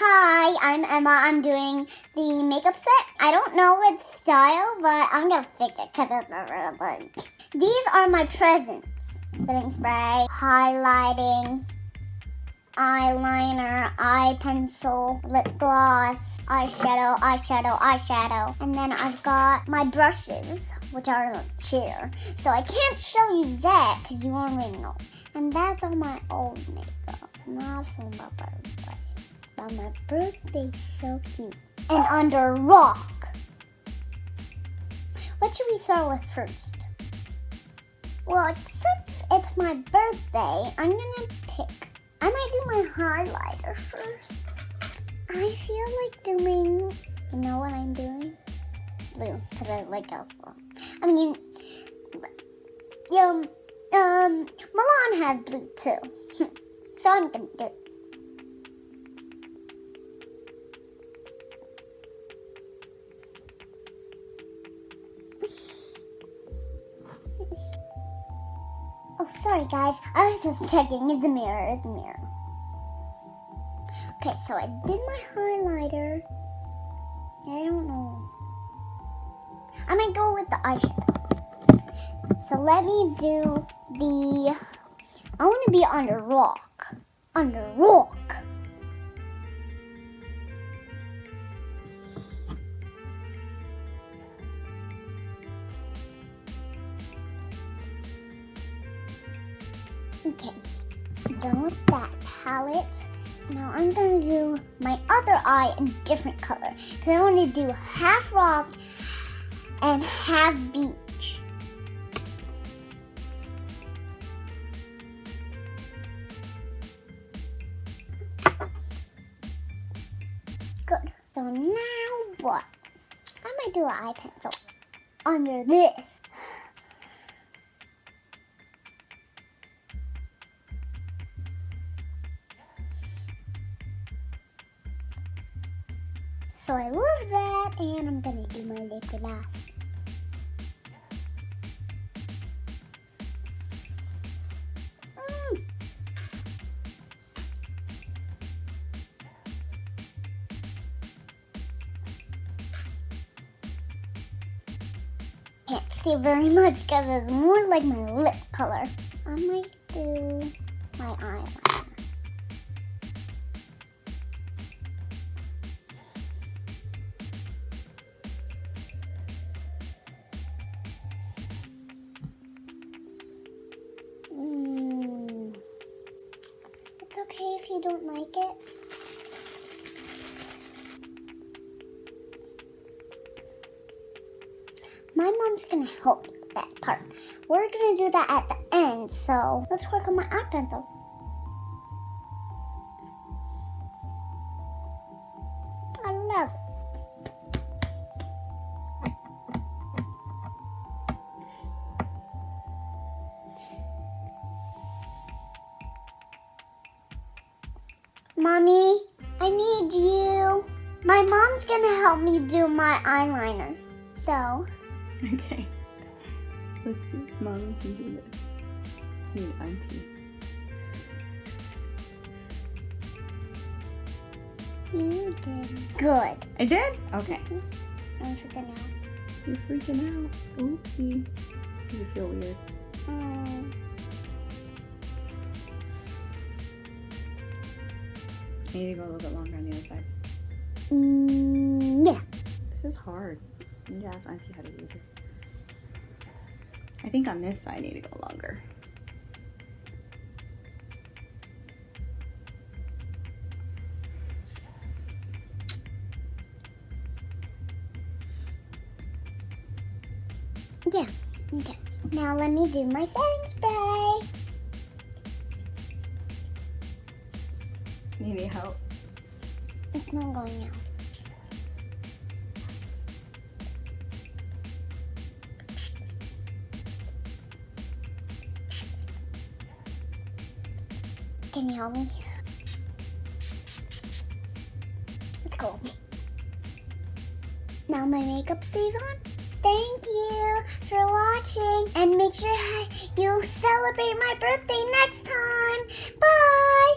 Hi, I'm Emma. I'm doing the makeup set. I don't know what style, but I'm gonna fix it because it's a real thing. These are my presents. Setting spray, highlighting, eyeliner, eye pencil, lip gloss, eyeshadow. And then I've got my brushes, which are in a chair. So I can't show you that because you already know. And that's all my old makeup, not for my birthday. But my birthday's so cute. And under rock. What should we start with first? Well, except it's my birthday, I'm gonna pick. I might do my highlighter first. I feel like doing, you know what I'm doing? Blue, because I like Elsa. I mean, Milan has blue too. So I'm gonna do it. Oh, sorry guys. I was just checking. It's a mirror. Okay, so I did my highlighter. I don't know. I might go with the eyeshadow. So let me do I want to be under rock. Under rock. Okay, done with that palette. Now I'm gonna do my other eye in different color. Cause I want to do half rock and half beach. Good. So now what? I might do an eye pencil under this. So I love that, and I'm gonna do my lip gloss. Can't see very much because it's more like my lip color. I might do my eyeliner. It's okay if you don't like it. My mom's gonna help me with that part. We're gonna do that at the end, so let's work on my eye pencil. I love it. Mommy, I need you. My mom's gonna help me do my eyeliner. So. Okay. Let's see. Mommy can do this. You, Auntie. You did good. I did? Okay. I'm freaking out. You're freaking out. Oopsie. You feel weird. I need to go a little bit longer on the other side. Yeah. This is hard. I need to ask Auntie how to do this. I think on this side I need to go longer. Yeah. Okay. Now let me do my setting spray. You need help? It's not going out. Can you help me? It's cool. Now my makeup stays on. Thank you for watching, and make sure you celebrate my birthday next time. Bye!